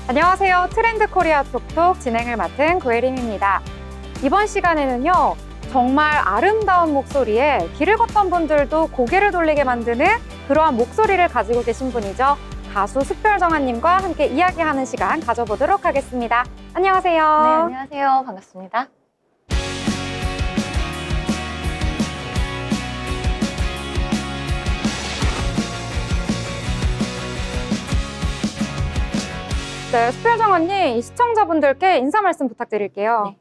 안녕하세요. 트렌드 코리아 톡톡 진행을 맡은 고혜림입니다. 이번 시간에는요, 정말 아름다운 목소리에 길을 걷던 분들도 고개를 돌리게 만드는 그러한 목소리를 가지고 계신 분이죠. 가수 숯별정아님과 함께 이야기하는 시간 가져보도록 하겠습니다. 안녕하세요. 네, 안녕하세요. 반갑습니다. 네, 숯별정아님, 이 시청자분들께 인사 말씀 부탁드릴게요.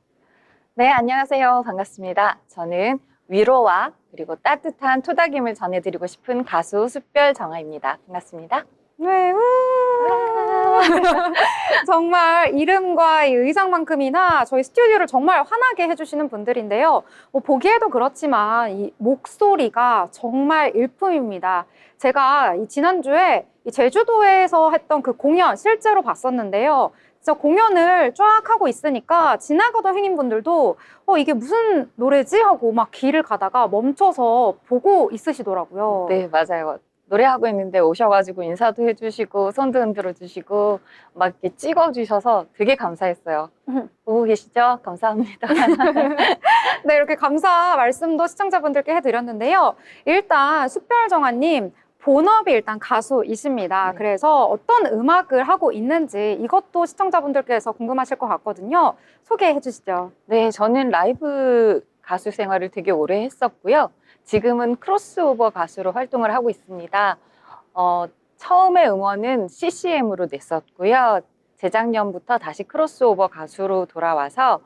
네, 안녕하세요. 반갑습니다. 저는 위로와 그리고 따뜻한 토닥임을 전해드리고 싶은 가수 숯별정아입니다. 반갑습니다. 네, 정말 이름과 이 의상만큼이나 저희 스튜디오를 정말 환하게 해주시는 분들인데요. 보기에도 그렇지만 이 목소리가 정말 일품입니다. 제가 이 지난주에 이 제주도에서 했던 그 공연 실제로 봤었는데요. 진짜 공연을 쫙 하고 있으니까 지나가던 행인분들도 이게 무슨 노래지? 하고 막 길을 가다가 멈춰서 보고 있으시더라고요. 네, 맞아요. 노래하고 있는데 오셔가지고 인사도 해주시고 손도 흔들어 주시고 막 이렇게 찍어주셔서 되게 감사했어요. 보고 계시죠? 감사합니다. 네, 이렇게 감사 말씀도 시청자분들께 해드렸는데요. 일단 숯별정아님 본업이 일단 가수이십니다. 네. 그래서 어떤 음악을 하고 있는지 이것도 시청자분들께서 궁금하실 것 같거든요. 소개해 주시죠. 네, 저는 라이브 가수 생활을 되게 오래 했었고요. 지금은 크로스오버 가수로 활동을 하고 있습니다. 처음에 음원은 CCM으로 냈었고요. 재작년부터 다시 크로스오버 가수로 돌아와서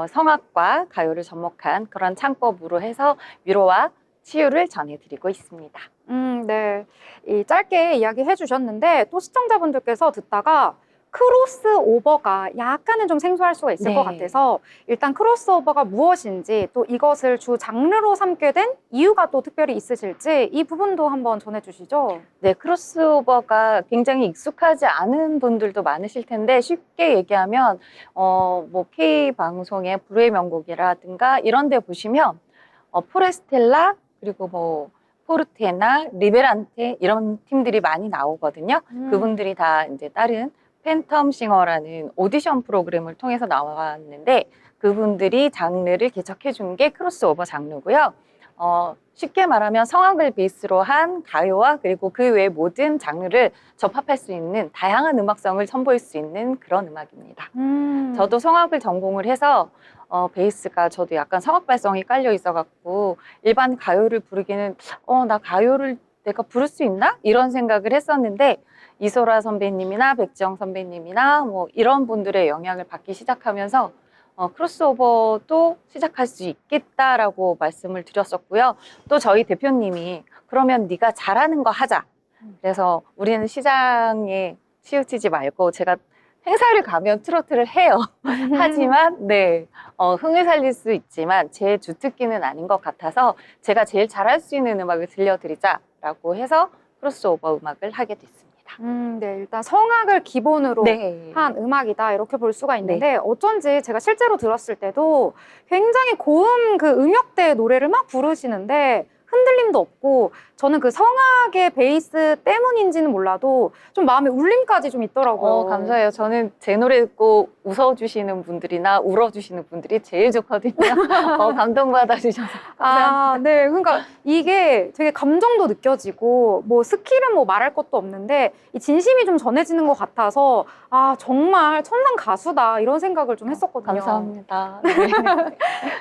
성악과 가요를 접목한 그런 창법으로 해서 위로와 치유를 전해드리고 있습니다. 네. 이 짧게 이야기해 주셨는데 또 시청자분들께서 듣다가 크로스오버가 약간은 좀 생소할 수가 있을 네. 것 같아서 일단 크로스오버가 무엇인지 또 이것을 주 장르로 삼게 된 이유가 또 특별히 있으실지 이 부분도 한번 전해주시죠. 네, 크로스오버가 굉장히 익숙하지 않은 분들도 많으실 텐데 쉽게 얘기하면 뭐 K 방송의 불후의 명곡이라든가 이런 데 보시면 포레스텔라 그리고 뭐 포르테나 리베란테 이런 팀들이 많이 나오거든요. 그분들이 다 이제 다른 팬텀싱어라는 오디션 프로그램을 통해서 나왔는데 그분들이 장르를 개척해 준 게 크로스오버 장르고요. 쉽게 말하면 성악을 베이스로 한 가요와 그리고 그 외의 모든 장르를 접합할 수 있는 다양한 음악성을 선보일 수 있는 그런 음악입니다. 저도 성악을 전공을 해서 베이스가 저도 약간 성악 발성이 깔려 있어갖고 일반 가요를 부르기는 나 가요를 내가 부를 수 있나? 이런 생각을 했었는데 이소라 선배님이나 백지영 선배님이나 뭐 이런 분들의 영향을 받기 시작하면서 크로스오버도 시작할 수 있겠다라고 말씀을 드렸었고요. 또 저희 대표님이 그러면 네가 잘하는 거 하자. 그래서 우리는 시장에 치우치지 말고 제가 행사를 가면 트로트를 해요. 하지만 네, 흥을 살릴 수 있지만 제 주특기는 아닌 것 같아서 제가 제일 잘할 수 있는 음악을 들려드리자라고 해서 크로스오버 음악을 하게 됐습니다. 네, 일단 성악을 기본으로 네. 한 음악이다 이렇게 볼 수가 있는데 어쩐지 제가 실제로 들었을 때도 굉장히 고음 그 음역대 노래를 막 부르시는데 흔들림도 없고 저는 그 성악의 베이스 때문인지는 몰라도 좀 마음에 울림까지 좀 있더라고요. 감사해요. 저는 제 노래 듣고 웃어주시는 분들이나 울어주시는 분들이 제일 좋거든요. 감동받아 주셔서 감사합니다. 네. 그러니까 이게 되게 감정도 느껴지고 뭐 스킬은 뭐 말할 것도 없는데 이 진심이 좀 전해지는 것 같아서 정말 천상 가수다 이런 생각을 좀 했었거든요. 감사합니다.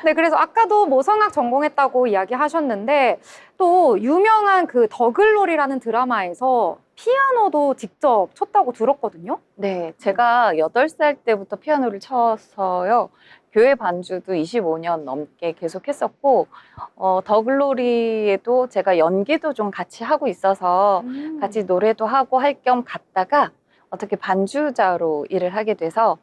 네, 그래서 아까도 뭐 성악 전공했다고 이야기하셨는데 또 유명한 그 더글로리라는 드라마에서 피아노도 직접 쳤다고 들었거든요. 네, 제가 8살 때부터 피아노를 쳤어요. 교회 반주도 25년 넘게 계속 했었고, 더글로리에도 제가 연기도 좀 같이 하고 있어서 같이 노래도 하고 할 겸 갔다가 어떻게 반주자로 일을 하게 돼서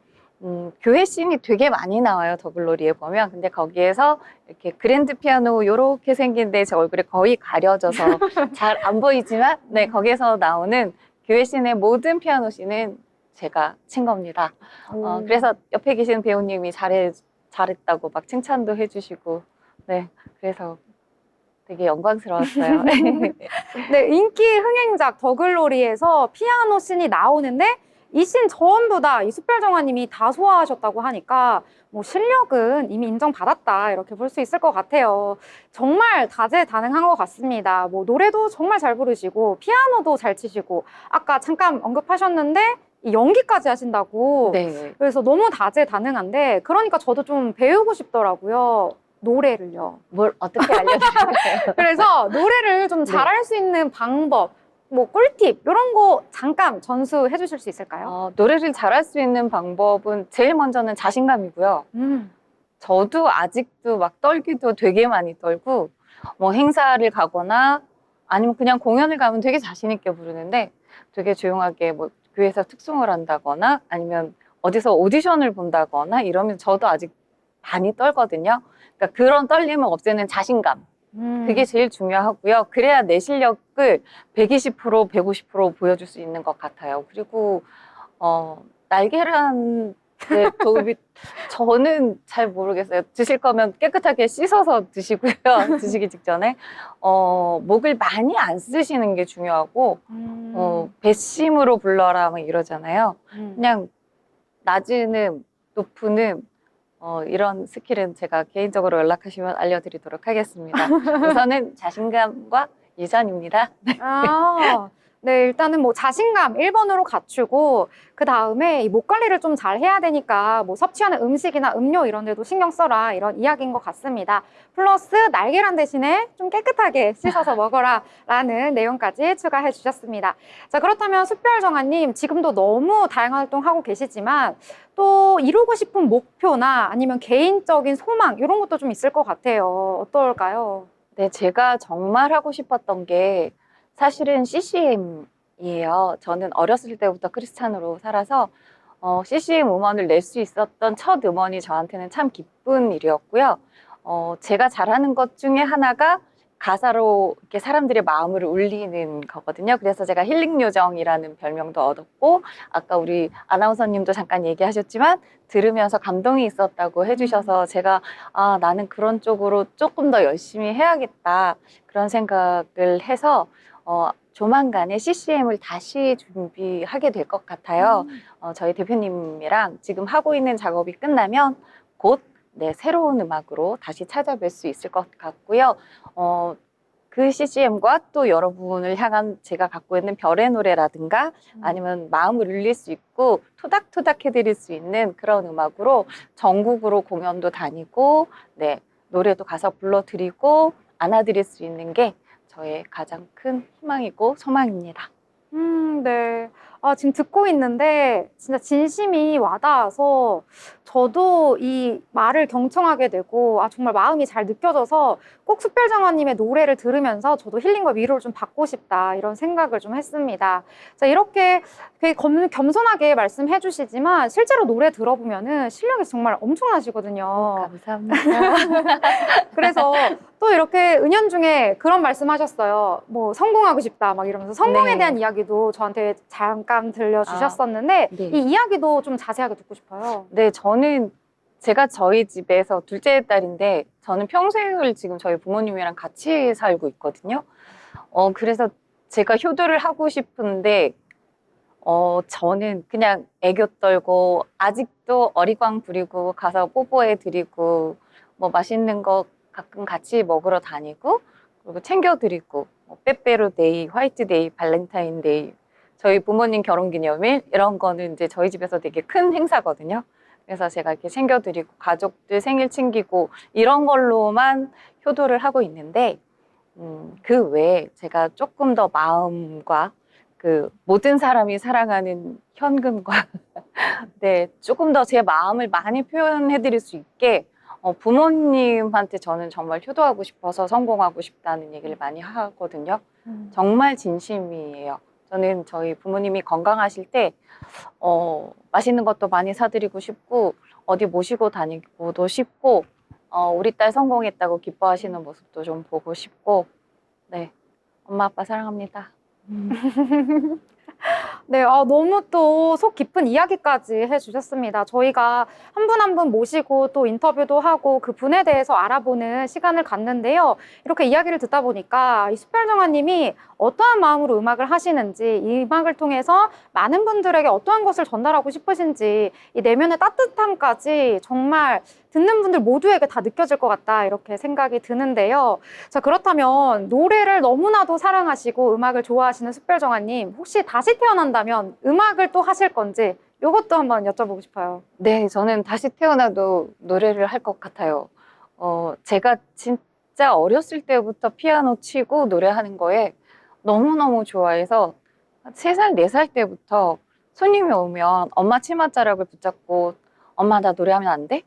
교회 씬이 되게 많이 나와요, 더글로리에 보면. 근데 거기에서 이렇게 그랜드 피아노 요렇게 생긴데 제 얼굴에 거의 가려져서 잘 안 보이지만, 네, 거기에서 나오는 교회 씬의 모든 피아노 씬은 제가 친 겁니다. 그래서 옆에 계신 배우님이 잘했다고 막 칭찬도 해주시고, 네, 그래서 되게 영광스러웠어요. 네, 인기 흥행작 더글로리에서 피아노 씬이 나오는데 이 씬 전부 다 이 숯별정아님이 다 소화하셨다고 하니까 뭐 실력은 이미 인정받았다 이렇게 볼 수 있을 것 같아요. 정말 다재다능한 것 같습니다. 뭐 노래도 정말 잘 부르시고 피아노도 잘 치시고 아까 잠깐 언급하셨는데 이 연기까지 하신다고. 네. 그래서 너무 다재다능한데 그러니까 저도 좀 배우고 싶더라고요. 노래를요. 뭘 어떻게 알려드릴까요? 그래서 노래를 좀 네. 잘할 수 있는 방법, 뭐 꿀팁 이런 거 잠깐 전수해 주실 수 있을까요? 노래를 잘할 수 있는 방법은 제일 먼저는 자신감이고요. 저도 아직도 막 떨기도 되게 많이 떨고, 뭐 행사를 가거나 아니면 그냥 공연을 가면 되게 자신 있게 부르는데 되게 조용하게 뭐 교회에서 특송을 한다거나 아니면 어디서 오디션을 본다거나 이러면 저도 아직 많이 떨거든요. 그러니까 그런 떨림을 없애는 자신감. 그게 제일 중요하고요. 그래야 내 실력을 120%, 150% 보여줄 수 있는 것 같아요. 그리고 날계란 도우비 저는 잘 모르겠어요. 드실 거면 깨끗하게 씻어서 드시고요. 드시기 직전에 목을 많이 안 쓰시는 게 중요하고 배심으로 불러라 막 이러잖아요. 그냥 낮은 음, 높은 음 이런 스킬은 제가 개인적으로 연락하시면 알려드리도록 하겠습니다. 우선은 자신감과 유전입니다. 아, 네, 일단은 뭐 자신감 1번으로 갖추고, 그 다음에 이 목 관리를 좀 잘 해야 되니까, 뭐 섭취하는 음식이나 음료 이런 데도 신경 써라, 이런 이야기인 것 같습니다. 플러스 날계란 대신에 좀 깨끗하게 씻어서 먹어라, 라는 내용까지 추가해 주셨습니다. 자, 그렇다면 숯별정아님, 지금도 너무 다양한 활동하고 계시지만, 또 이루고 싶은 목표나 아니면 개인적인 소망, 이런 것도 좀 있을 것 같아요. 어떨까요? 네, 제가 정말 하고 싶었던 게 사실은 CCM이에요. 저는 어렸을 때부터 크리스찬으로 살아서 CCM 음원을 낼 수 있었던 첫 음원이 저한테는 참 기쁜 일이었고요. 제가 잘하는 것 중에 하나가 가사로 이렇게 사람들의 마음을 울리는 거거든요. 그래서 제가 힐링 요정이라는 별명도 얻었고, 아까 우리 아나운서님도 잠깐 얘기하셨지만 들으면서 감동이 있었다고 해주셔서 제가 나는 그런 쪽으로 조금 더 열심히 해야겠다 그런 생각을 해서 조만간에 CCM을 다시 준비하게 될 것 같아요. 저희 대표님이랑 지금 하고 있는 작업이 끝나면 곧 새로운 음악으로 다시 찾아뵐 수 있을 것 같고요. 그 CCM과 또 여러분을 향한 제가 갖고 있는 별의 노래라든가 아니면 마음을 울릴 수 있고 토닥토닥 해드릴 수 있는 그런 음악으로 전국으로 공연도 다니고 노래도 가서 불러드리고 안아드릴 수 있는 게 저의 가장 큰 희망이고 소망입니다. 네. 지금 듣고 있는데 진짜 진심이 와닿아서 저도 이 말을 경청하게 되고 정말 마음이 잘 느껴져서 꼭 숯별정아님의 노래를 들으면서 저도 힐링과 위로를 좀 받고 싶다 이런 생각을 좀 했습니다. 자, 이렇게 되게 겸손하게 말씀해 주시지만 실제로 노래 들어보면은 실력이 정말 엄청나시거든요. 감사합니다. 그래서 또 이렇게 은연중에 그런 말씀하셨어요. 뭐 성공하고 싶다 막 이러면서 성공에 네. 대한 이야기도 저한테 잠깐 들려주셨었는데 네. 이 이야기도 좀 자세하게 듣고 싶어요. 네, 제가 저희 집에서 둘째 딸인데 저는 평생을 지금 저희 부모님이랑 같이 살고 있거든요. 그래서 제가 효도를 하고 싶은데 저는 그냥 애교 떨고 아직도 어리광 부리고 가서 뽀뽀해 드리고 뭐 맛있는 거 가끔 같이 먹으러 다니고 그리고 챙겨 드리고 빼빼로 데이, 화이트 데이, 발렌타인 데이, 저희 부모님 결혼 기념일 이런 거는 이제 저희 집에서 되게 큰 행사거든요. 그래서 제가 이렇게 챙겨 드리고 가족들 생일 챙기고 이런 걸로만 효도를 하고 있는데 그 외에 제가 조금 더 마음과 그 모든 사람이 사랑하는 현금과 조금 더 제 마음을 많이 표현해 드릴 수 있게 부모님한테 저는 정말 효도하고 싶어서 성공하고 싶다는 얘기를 많이 하거든요. 정말 진심이에요. 저는 저희 부모님이 건강하실 때 맛있는 것도 많이 사드리고 싶고 어디 모시고 다니고도 싶고 우리 딸 성공했다고 기뻐하시는 모습도 좀 보고 싶고 엄마 아빠 사랑합니다. 네, 너무 또 속 깊은 이야기까지 해주셨습니다. 저희가 한 분 한 분 모시고 또 인터뷰도 하고 그 분에 대해서 알아보는 시간을 갖는데요. 이렇게 이야기를 듣다 보니까 이 숯별정아님이 어떠한 마음으로 음악을 하시는지, 이 음악을 통해서 많은 분들에게 어떠한 것을 전달하고 싶으신지, 이 내면의 따뜻함까지 정말 듣는 분들 모두에게 다 느껴질 것 같다, 이렇게 생각이 드는데요. 자, 그렇다면 노래를 너무나도 사랑하시고 음악을 좋아하시는 숯별정아님, 혹시 다시 태어난다면 음악을 또 하실 건지 이것도 한번 여쭤보고 싶어요. 네, 저는 다시 태어나도 노래를 할 것 같아요. 제가 진짜 어렸을 때부터 피아노 치고 노래하는 거에 너무너무 좋아해서 3살, 4살 때부터 손님이 오면 엄마 치맛자락을 붙잡고 엄마 나 노래하면 안 돼?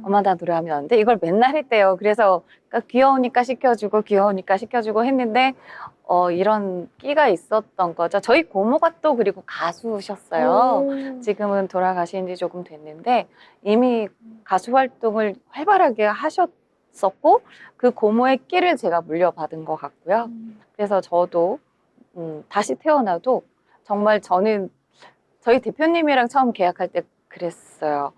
엄마 나 노래하면 안 돼? 이걸 맨날 했대요. 그래서 그러니까 귀여우니까 시켜주고 귀여우니까 시켜주고 했는데 이런 끼가 있었던 거죠. 저희 고모가 또 그리고 가수셨어요. 지금은 돌아가신 지 조금 됐는데 이미 가수 활동을 활발하게 하셨었고 그 고모의 끼를 제가 물려받은 것 같고요. 그래서 저도 다시 태어나도 정말 저는 저희 대표님이랑 처음 계약할 때 그랬어요.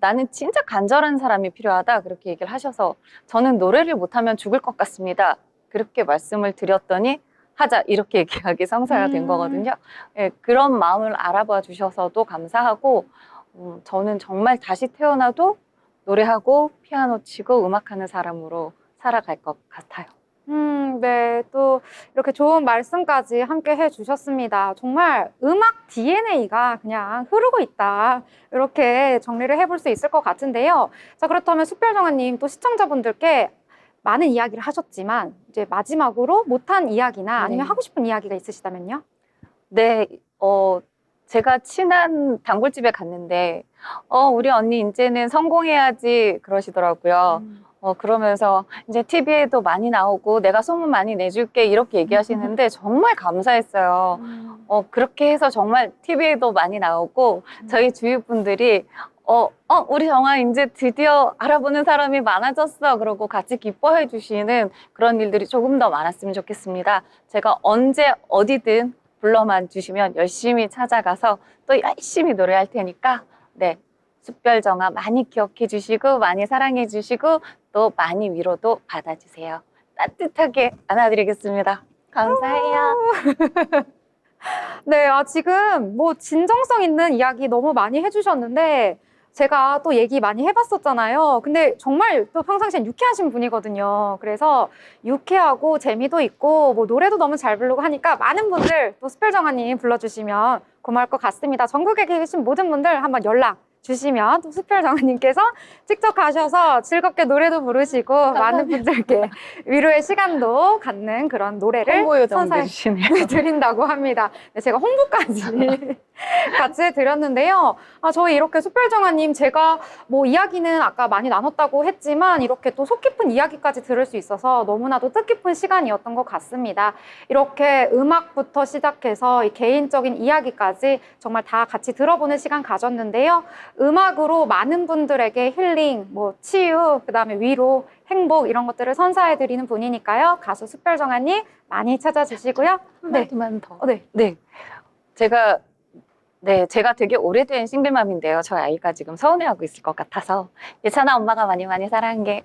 나는 진짜 간절한 사람이 필요하다 그렇게 얘기를 하셔서 저는 노래를 못하면 죽을 것 같습니다. 그렇게 말씀을 드렸더니 하자 이렇게 계약이 성사가 된 거거든요. 예, 그런 마음을 알아봐 주셔서도 감사하고 저는 정말 다시 태어나도 노래하고 피아노 치고 음악하는 사람으로 살아갈 것 같아요. 네. 또 이렇게 좋은 말씀까지 함께 해주셨습니다. 정말 음악 DNA가 그냥 흐르고 있다. 이렇게 정리를 해볼 수 있을 것 같은데요. 자, 그렇다면 숯별정아님 또 시청자분들께 많은 이야기를 하셨지만 이제 마지막으로 못한 이야기나 아니면 네. 하고 싶은 이야기가 있으시다면요? 네, 제가 친한 단골집에 갔는데, 우리 언니 이제는 성공해야지 그러시더라고요. 그러면서 이제 TV에도 많이 나오고 내가 소문 많이 내줄게 이렇게 얘기하시는데 정말 감사했어요. 그렇게 해서 정말 TV에도 많이 나오고 저희 주위 분들이 우리 정아 이제 드디어 알아보는 사람이 많아졌어. 그러고 같이 기뻐해 주시는 그런 일들이 조금 더 많았으면 좋겠습니다. 제가 언제 어디든 불러만 주시면 열심히 찾아가서 또 열심히 노래할 테니까 네, 숯별정아 많이 기억해 주시고 많이 사랑해 주시고 또 많이 위로도 받아주세요. 따뜻하게 안아드리겠습니다. 감사해요. 네, 지금 뭐 진정성 있는 이야기 너무 많이 해주셨는데 제가 또 얘기 많이 해봤었잖아요. 근데 정말 또 평상시엔 유쾌하신 분이거든요. 그래서 유쾌하고 재미도 있고 뭐 노래도 너무 잘 부르고 하니까 많은 분들 또 숯별정아님 불러주시면 고마울 것 같습니다. 전국에 계신 모든 분들 한번 연락 주시면 또 숯별정아님께서 직접 가셔서 즐겁게 노래도 부르시고 많은 분들께 위로의 시간도 갖는 그런 노래를 홍보 요정 선사해 해주시네요. 드린다고 합니다. 네, 제가 홍보까지 같이 해드렸는데요. 저희 이렇게 숯별정아님 제가 뭐 이야기는 아까 많이 나눴다고 했지만 이렇게 또 속 깊은 이야기까지 들을 수 있어서 너무나도 뜻깊은 시간이었던 것 같습니다. 이렇게 음악부터 시작해서 이 개인적인 이야기까지 정말 다 같이 들어보는 시간 가졌는데요. 음악으로 많은 분들에게 힐링, 뭐 치유, 그다음에 위로, 행복 이런 것들을 선사해드리는 분이니까요. 가수 숯별정아님 많이 찾아주시고요. 네. 한마디만 더. 네. 네. 제가 되게 오래된 싱글맘인데요. 저희 아이가 지금 서운해하고 있을 것 같아서 예찬아 엄마가 많이 많이 사랑해.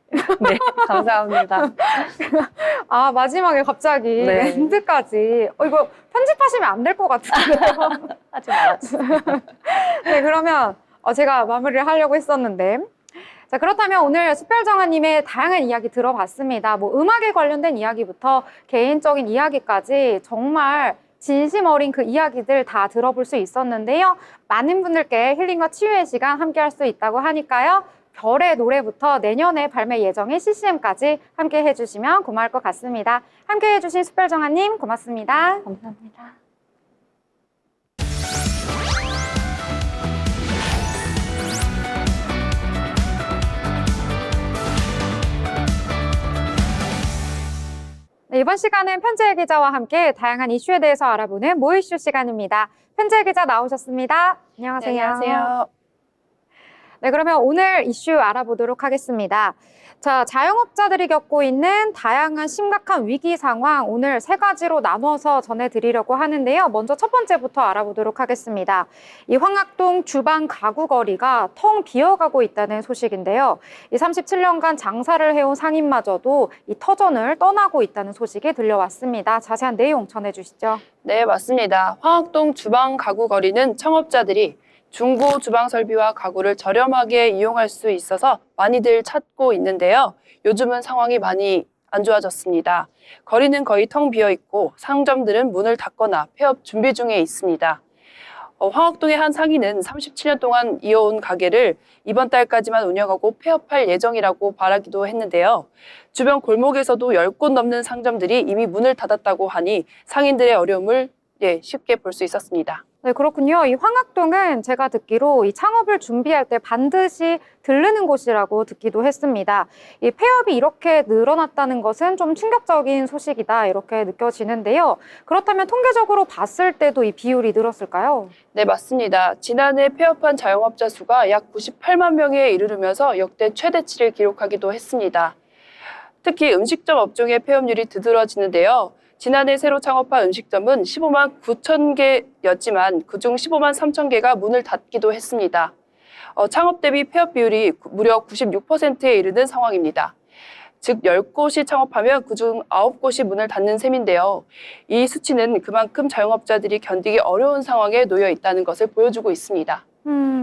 네, 감사합니다. 마지막에 갑자기 네. 엔드까지. 이거 편집하시면 안 될 것 같은데요. 하지 말아주세요. 네, 그러면 제가 마무리를 하려고 했었는데. 자, 그렇다면 오늘 숯별정아님의 다양한 이야기 들어봤습니다. 뭐 음악에 관련된 이야기부터 개인적인 이야기까지 정말 진심 어린 그 이야기들 다 들어볼 수 있었는데요. 많은 분들께 힐링과 치유의 시간 함께 할 수 있다고 하니까요. 별의 노래부터 내년에 발매 예정인 CCM까지 함께 해주시면 고마울 것 같습니다. 함께 해주신 숯별정아님 고맙습니다. 감사합니다. 네, 이번 시간은 편지의 기자와 함께 다양한 이슈에 대해서 알아보는 모이슈 시간입니다. 편지의 기자 나오셨습니다. 안녕하세요. 네, 안녕하세요. 네, 그러면 오늘 이슈 알아보도록 하겠습니다. 자, 자영업자들이 겪고 있는 다양한 심각한 위기 상황 오늘 세 가지로 나눠서 전해드리려고 하는데요. 먼저 첫 번째부터 알아보도록 하겠습니다. 이 황학동 주방 가구 거리가 텅 비어가고 있다는 소식인데요. 이 37년간 장사를 해온 상인마저도 이 터전을 떠나고 있다는 소식이 들려왔습니다. 자세한 내용 전해주시죠. 네, 맞습니다. 황학동 주방 가구 거리는 창업자들이 중고 주방 설비와 가구를 저렴하게 이용할 수 있어서 많이들 찾고 있는데요. 요즘은 상황이 많이 안 좋아졌습니다. 거리는 거의 텅 비어 있고 상점들은 문을 닫거나 폐업 준비 중에 있습니다. 황학동의 한 상인은 37년 동안 이어온 가게를 이번 달까지만 운영하고 폐업할 예정이라고 말하기도 했는데요. 주변 골목에서도 10곳 넘는 상점들이 이미 문을 닫았다고 하니 상인들의 어려움을 쉽게 볼 수 있었습니다. 네, 그렇군요. 이 황학동은 제가 듣기로 이 창업을 준비할 때 반드시 들르는 곳이라고 듣기도 했습니다. 이 폐업이 이렇게 늘어났다는 것은 좀 충격적인 소식이다 이렇게 느껴지는데요. 그렇다면 통계적으로 봤을 때도 이 비율이 늘었을까요? 네, 맞습니다. 지난해 폐업한 자영업자 수가 약 98만 명에 이르르면서 역대 최대치를 기록하기도 했습니다. 특히 음식점 업종의 폐업률이 두드러지는데요. 지난해 새로 창업한 음식점은 15만 9천 개였지만 그중 15만 3천 개가 문을 닫기도 했습니다. 창업 대비 폐업 비율이 무려 96%에 이르는 상황입니다. 즉 10곳이 창업하면 그중 9곳이 문을 닫는 셈인데요. 이 수치는 그만큼 자영업자들이 견디기 어려운 상황에 놓여 있다는 것을 보여주고 있습니다.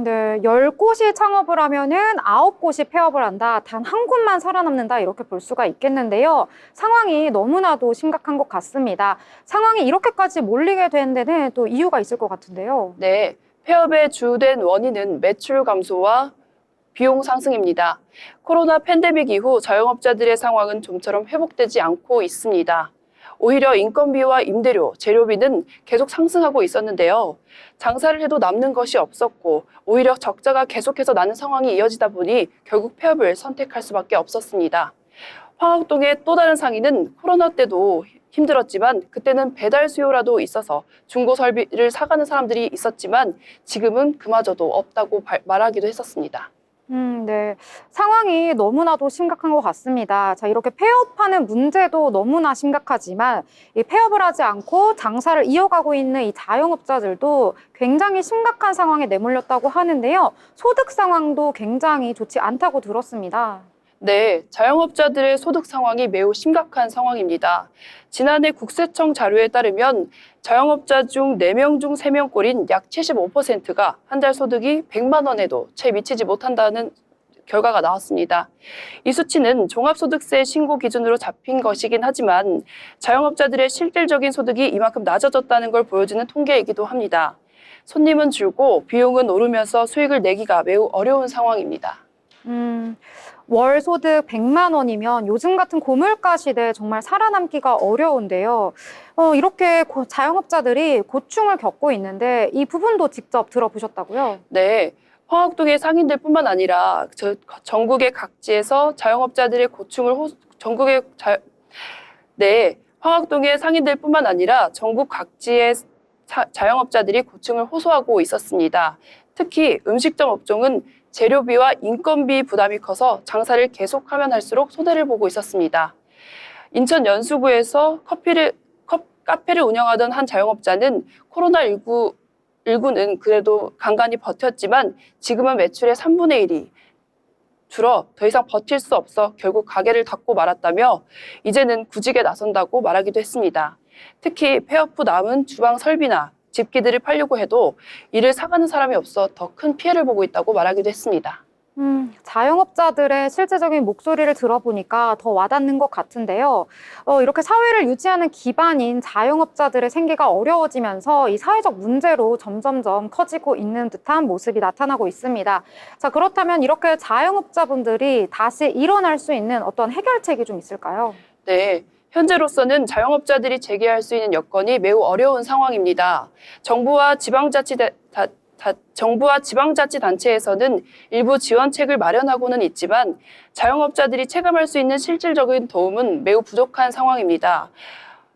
네. 10곳이 창업을 하면은 9곳이 폐업을 한다. 단 한 곳만 살아남는다. 이렇게 볼 수가 있겠는데요. 상황이 너무나도 심각한 것 같습니다. 상황이 이렇게까지 몰리게 된 데는 또 이유가 있을 것 같은데요. 네, 폐업의 주된 원인은 매출 감소와 비용 상승입니다. 코로나 팬데믹 이후 자영업자들의 상황은 좀처럼 회복되지 않고 있습니다. 오히려 인건비와 임대료, 재료비는 계속 상승하고 있었는데요. 장사를 해도 남는 것이 없었고 오히려 적자가 계속해서 나는 상황이 이어지다 보니 결국 폐업을 선택할 수밖에 없었습니다. 황학동의 또 다른 상인은 코로나 때도 힘들었지만 그때는 배달 수요라도 있어서 중고 설비를 사가는 사람들이 있었지만 지금은 그마저도 없다고 말하기도 했었습니다. 네. 상황이 너무나도 심각한 것 같습니다. 자, 이렇게 폐업하는 문제도 너무나 심각하지만 이 폐업을 하지 않고 장사를 이어가고 있는 이 자영업자들도 굉장히 심각한 상황에 내몰렸다고 하는데요. 소득 상황도 굉장히 좋지 않다고 들었습니다. 네, 자영업자들의 소득 상황이 매우 심각한 상황입니다. 지난해 국세청 자료에 따르면 자영업자 중 4명 중 3명꼴인 약 75%가 한 달 소득이 100만 원에도 채 미치지 못한다는 결과가 나왔습니다. 이 수치는 종합소득세 신고 기준으로 잡힌 것이긴 하지만 자영업자들의 실질적인 소득이 이만큼 낮아졌다는 걸 보여주는 통계이기도 합니다. 손님은 줄고 비용은 오르면서 수익을 내기가 매우 어려운 상황입니다. 월 소득 100만 원이면 요즘 같은 고물가 시대에 정말 살아남기가 어려운데요. 이렇게 자영업자들이 고충을 겪고 있는데 이 부분도 직접 들어보셨다고요? 네, 황학동의 상인들뿐만 아니라 전국의 각지에서 자영업자들의 고충을 황학동의 상인들뿐만 아니라 전국 각지의 자영업자들이 고충을 호소하고 있었습니다. 특히 음식점 업종은 재료비와 인건비 부담이 커서 장사를 계속하면 할수록 손해를 보고 있었습니다. 인천 연수구에서 카페를 운영하던 한 자영업자는 코로나19는 그래도 간간히 버텼지만 지금은 매출의 3분의 1이 줄어 더 이상 버틸 수 없어 결국 가게를 닫고 말았다며 이제는 구직에 나선다고 말하기도 했습니다. 특히 폐업 후 남은 주방 설비나 집기들을 팔려고 해도 이를 사가는 사람이 없어 더 큰 피해를 보고 있다고 말하기도 했습니다. 자영업자들의 실제적인 목소리를 들어보니까 더 와닿는 것 같은데요. 이렇게 사회를 유지하는 기반인 자영업자들의 생계가 어려워지면서 이 사회적 문제로 점점점 커지고 있는 듯한 모습이 나타나고 있습니다. 자, 그렇다면 이렇게 자영업자분들이 다시 일어날 수 있는 어떤 해결책이 좀 있을까요? 네. 현재로서는 자영업자들이 제기할 수 있는 여건이 매우 어려운 상황입니다. 정부와 지방자치단체에서는 일부 지원책을 마련하고는 있지만 자영업자들이 체감할 수 있는 실질적인 도움은 매우 부족한 상황입니다.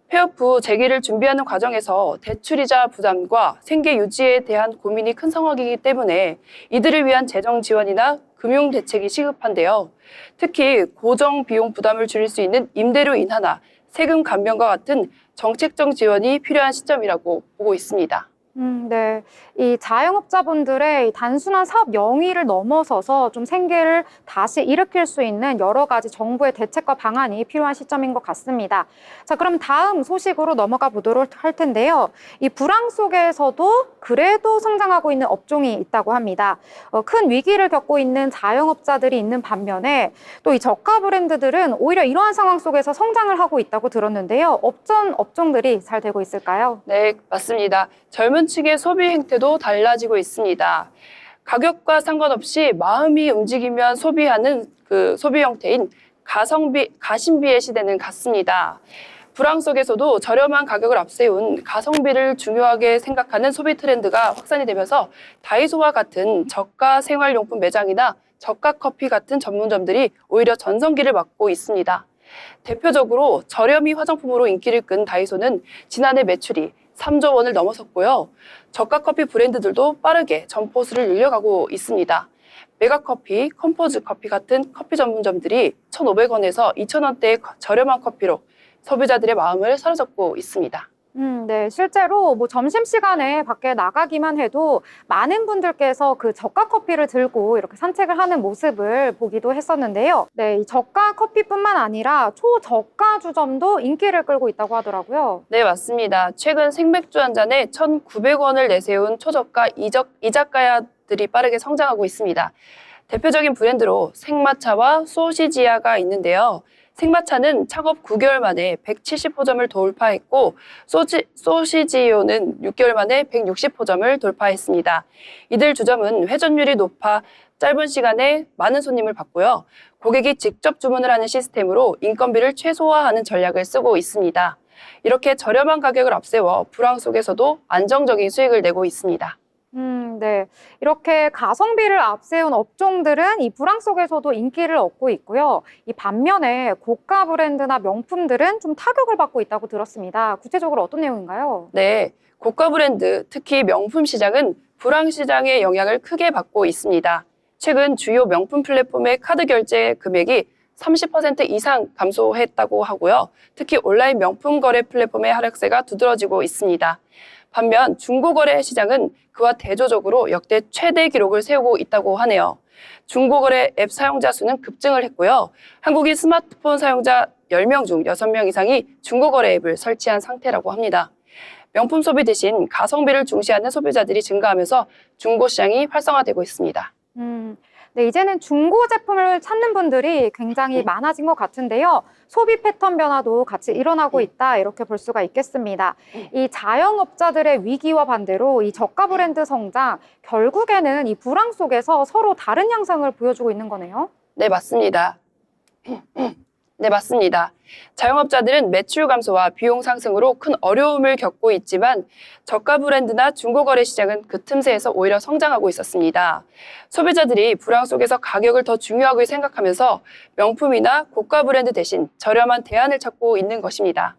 폐업 후 재기를 준비하는 과정에서 대출이자 부담과 생계 유지에 대한 고민이 큰 상황이기 때문에 이들을 위한 재정 지원이나 금융 대책이 시급한데요. 특히 고정 비용 부담을 줄일 수 있는 임대료 인하나 세금 감면과 같은 정책적 지원이 필요한 시점이라고 보고 있습니다. 네. 이 자영업자분들의 이 단순한 사업 영위를 넘어서서 좀 생계를 다시 일으킬 수 있는 여러 가지 정부의 대책과 방안이 필요한 시점인 것 같습니다. 자, 그럼 다음 소식으로 넘어가 보도록 할 텐데요. 이 불황 속에서도 그래도 성장하고 있는 업종이 있다고 합니다. 큰 위기를 겪고 있는 자영업자들이 있는 반면에 또 이 저가 브랜드들은 오히려 이러한 상황 속에서 성장을 하고 있다고 들었는데요. 어떤 업종들이 잘 되고 있을까요? 네, 맞습니다. 젊은 층의 소비 행태도 달라지고 있습니다. 가격과 상관없이 마음이 움직이면 소비하는 그 소비 형태인 가심비의 시대는 갔습니다. 불황 속에서도 저렴한 가격을 앞세운 가성비를 중요하게 생각하는 소비 트렌드가 확산이 되면서 다이소와 같은 저가 생활용품 매장이나 저가 커피 같은 전문점들이 오히려 전성기를 맞고 있습니다. 대표적으로 저렴이 화장품으로 인기를 끈 다이소는 지난해 매출이 3조 원을 넘어섰고요. 저가 커피 브랜드들도 빠르게 점포 수를 늘려가고 있습니다. 메가커피, 컴포즈 커피 같은 커피 전문점들이 1,500원에서 2,000원대의 저렴한 커피로 소비자들의 마음을 사로잡고 있습니다. 네. 실제로 뭐 점심시간에 밖에 나가기만 해도 많은 분들께서 그 저가 커피를 들고 이렇게 산책을 하는 모습을 보기도 했었는데요. 네. 이 저가 커피뿐만 아니라 초저가 주점도 인기를 끌고 있다고 하더라고요. 네, 맞습니다. 최근 생맥주 한 잔에 1,900원을 내세운 초저가 이자카야들이 빠르게 성장하고 있습니다. 대표적인 브랜드로 생마차와 소시지야가 있는데요. 생마차는 창업 9개월 만에 170호점을 돌파했고 소시지요는 6개월 만에 160호점을 돌파했습니다. 이들 주점은 회전율이 높아 짧은 시간에 많은 손님을 받고요. 고객이 직접 주문을 하는 시스템으로 인건비를 최소화하는 전략을 쓰고 있습니다. 이렇게 저렴한 가격을 앞세워 불황 속에서도 안정적인 수익을 내고 있습니다. 네. 이렇게 가성비를 앞세운 업종들은 이 불황 속에서도 인기를 얻고 있고요. 이 반면에 고가 브랜드나 명품들은 좀 타격을 받고 있다고 들었습니다. 구체적으로 어떤 내용인가요? 네, 고가 브랜드, 특히 명품 시장은 불황 시장의 영향을 크게 받고 있습니다. 최근 주요 명품 플랫폼의 카드 결제 금액이 30% 이상 감소했다고 하고요. 특히 온라인 명품 거래 플랫폼의 하락세가 두드러지고 있습니다. 반면 중고거래 시장은 그와 대조적으로 역대 최대 기록을 세우고 있다고 하네요. 중고거래 앱 사용자 수는 급증을 했고요. 한국인 스마트폰 사용자 10명 중 6명 이상이 중고거래 앱을 설치한 상태라고 합니다. 명품 소비 대신 가성비를 중시하는 소비자들이 증가하면서 중고 시장이 활성화되고 있습니다. 네, 이제는 중고 제품을 찾는 분들이 굉장히 많아진 것 같은데요. 소비 패턴 변화도 같이 일어나고 있다, 이렇게 볼 수가 있겠습니다. 이 자영업자들의 위기와 반대로 이 저가 브랜드 성장, 결국에는 이 불황 속에서 서로 다른 양상을 보여주고 있는 거네요. 네, 맞습니다. 네, 맞습니다. 자영업자들은 매출 감소와 비용 상승으로 큰 어려움을 겪고 있지만 저가 브랜드나 중고거래 시장은 그 틈새에서 오히려 성장하고 있었습니다. 소비자들이 불황 속에서 가격을 더 중요하게 생각하면서 명품이나 고가 브랜드 대신 저렴한 대안을 찾고 있는 것입니다.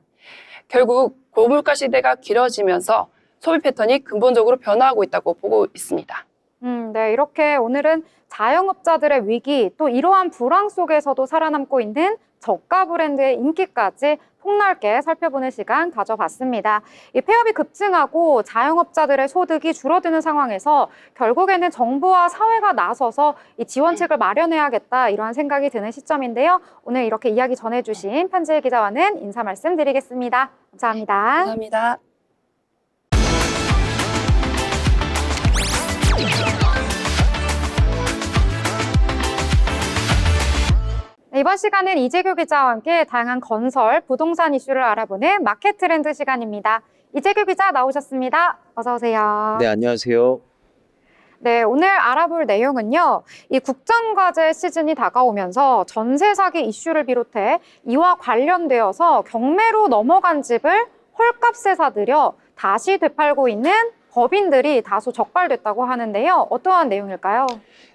결국 고물가 시대가 길어지면서 소비 패턴이 근본적으로 변화하고 있다고 보고 있습니다. 네, 이렇게 오늘은 자영업자들의 위기, 또 이러한 불황 속에서도 살아남고 있는 저가 브랜드의 인기까지 폭넓게 살펴보는 시간 가져봤습니다. 이 폐업이 급증하고 자영업자들의 소득이 줄어드는 상황에서 결국에는 정부와 사회가 나서서 이 지원책을 마련해야겠다, 이러한 생각이 드는 시점인데요. 오늘 이렇게 이야기 전해주신 편지일 기자와는 인사 말씀드리겠습니다. 감사합니다. 감사합니다. 네, 이번 시간은 이재규 기자와 함께 다양한 건설, 부동산 이슈를 알아보는 마켓 트렌드 시간입니다. 이재규 기자 나오셨습니다. 어서 오세요. 네, 안녕하세요. 네, 오늘 알아볼 내용은요. 이 국정과제 시즌이 다가오면서 전세 사기 이슈를 비롯해 이와 관련되어서 경매로 넘어간 집을 헐값에 사들여 다시 되팔고 있는 법인들이 다소 적발됐다고 하는데요. 어떠한 내용일까요?